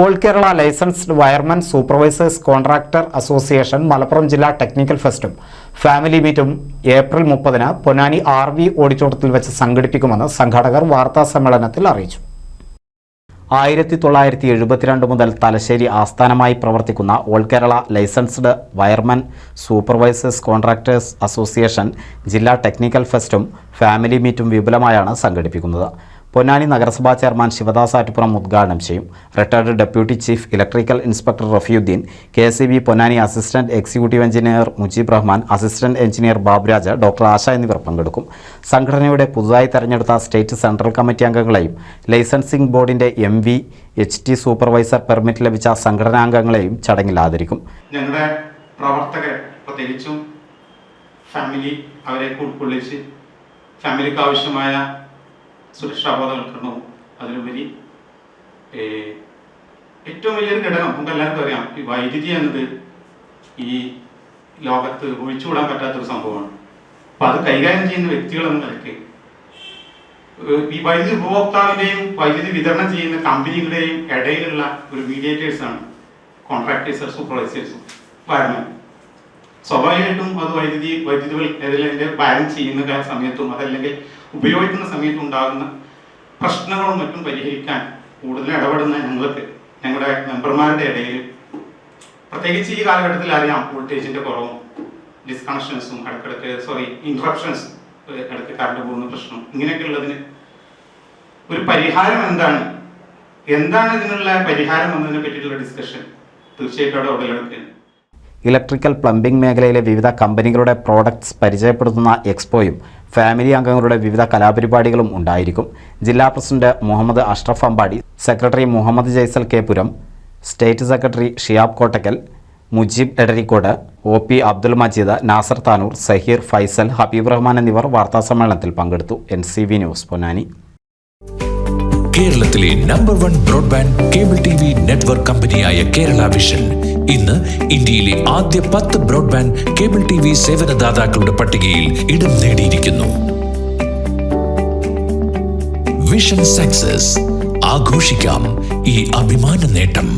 All Kerala licensed wireman supervisors contractor association Malappuram ജില്ലാ technical ഫെസ്റ്റും family മീറ്റും ഏപ്രിൽ 30-ന് പൊന്നാനി RV ഓഡിറ്റോറിയത്തിൽ വെച്ച് സംഘടിപ്പിക്കുമെന്ന് സംഘാടകർ വാർത്താസമ്മേളനത്തിൽ അറിയിച്ചു. 1972 മുതൽ തലശ്ശേരി ആസ്ഥാനമായി പ്രവർത്തിക്കുന്ന all Kerala licensed wireman supervisors contractors association ജില്ലാ ടെക്നിക്കൽ ഫെസ്റ്റും ഫാമിലി മീറ്റും വിപുലമായാണ് സംഘടിപ്പിക്കുന്നത്. പൊന്നാനി നഗരസഭാ ചെയർമാൻ ശിവദാസ് ആറ്റുപുറം ഉദ്ഘാടനം ചെയ്യും. Retired deputy chief electrical inspector Rafiuddin, KSEB Ponnani assistant executive engineer Mujeeb Rahman, assistant engineer Baburaj, doctor Asha എന്നിവർ പങ്കെടുക്കും. സംഘടനയുടെ പുതുതായി തെരഞ്ഞെടുത്ത സ്റ്റേറ്റ് സെൻട്രൽ കമ്മിറ്റി അംഗങ്ങളെയും ലൈസൻസിംഗ് ബോർഡിന്റെ MV HT സൂപ്പർവൈസർ പെർമിറ്റ് ലഭിച്ച സംഘടനാംഗങ്ങളെയും ചടങ്ങിൽ ആദരിക്കും. ഞങ്ങളുടെ പ്രവർത്തകർ പ്രത്യേകിച്ചും ഫാമിലി അവരെ ഉൾക്കൊള്ളിച്ച് ഫാമിലിക്ക് ആവശ്യമായ സുരക്ഷാബോധവൽക്കരണവും അതിലുപരി ഏറ്റവും വലിയൊരു ഘടകം നമുക്ക് എല്ലാവർക്കും അറിയാം, ഈ വൈദ്യുതി എന്നത് ഈ ലോകത്ത് ഒഴിച്ചുകൂടാൻ പറ്റാത്തൊരു സംഭവമാണ്. അപ്പം അത് കൈകാര്യം ചെയ്യുന്ന വ്യക്തികളെന്ന നിലയ്ക്ക് ഈ വൈദ്യുതി ഉപഭോക്താവിൻ്റെയും വൈദ്യുതി വിതരണം ചെയ്യുന്ന കമ്പനികളുടെയും ഇടയിലുള്ള ഒരു മീഡിയേറ്റേഴ്സാണ് കോൺട്രാക്ടേഴ്സ്, സൂപ്പർവൈസേഴ്സും വയർമാൻ. സ്വാഭാവികമായിട്ടും അത് വൈദ്യുതി ബാലൻസ് ചെയ്യുന്ന സമയത്തും അതല്ലെങ്കിൽ ഉപയോഗിക്കുന്ന സമയത്തും ഉണ്ടാകുന്ന പ്രശ്നങ്ങളും മറ്റും പരിഹരിക്കാൻ കൂടുതൽ ഇടപെടുന്ന ഞങ്ങളുടെ മെമ്പർമാരുടെ ഇടയിൽ പ്രത്യേകിച്ച് ഈ കാലഘട്ടത്തിൽ അറിയാം, വോൾട്ടേജിന്റെ കുറവും ഡിസ്കണക്ഷൻസും ഇൻട്രപ്ഷൻസ്, ഇടയ്ക്ക് കറണ്ട് പോകുന്ന പ്രശ്നം, ഇങ്ങനെയൊക്കെ ഉള്ളതിന് ഒരു പരിഹാരം എന്താണ് ഇതിനുള്ള പരിഹാരം എന്നതിനെ പറ്റിയിട്ടുള്ള ഡിസ്കഷൻ തീർച്ചയായിട്ടും അവിടെ ഉടലെടുക്കുകയാണ്. ഇലക്ട്രിക്കൽ പ്ലംബിംഗ് മേഖലയിലെ വിവിധ കമ്പനികളുടെ പ്രോഡക്ട്സ് പരിചയപ്പെടുത്തുന്ന എക്സ്പോയും ഫാമിലി അംഗങ്ങളുടെ വിവിധ കലാപരിപാടികളും ഉണ്ടായിരിക്കും. ജില്ലാ president Muhammad Ashraf Ambadi, secretary Muhammad Jaisal Kepuram, state secretary Shiyab Kottakkal, Mujeeb Edarikode, OP Abdul Majeed, Nasar Tanur, Saheer, Faisal, Habeeb Rahman എന്നിവർ വാർത്താസമ്മേളനത്തിൽ പങ്കെടുത്തു. NCV news Ponnani. കേരളത്തിലെ number 1 broadband cable TV network കമ്പനിയായ കേരള വിഷൻ ഇന്ന് ഇന്ത്യയിലെ ആദ്യ 10 ബ്രോഡ്ബാൻഡ് കേബിൾ TV സേവനദാതാക്കളുടെ പട്ടികയിൽ ഇടം നേടിയിരിക്കുന്നു. വിഷൻ സക്സസ്, ആഘോഷിക്കാം ഈ അഭിമാന നേട്ടം.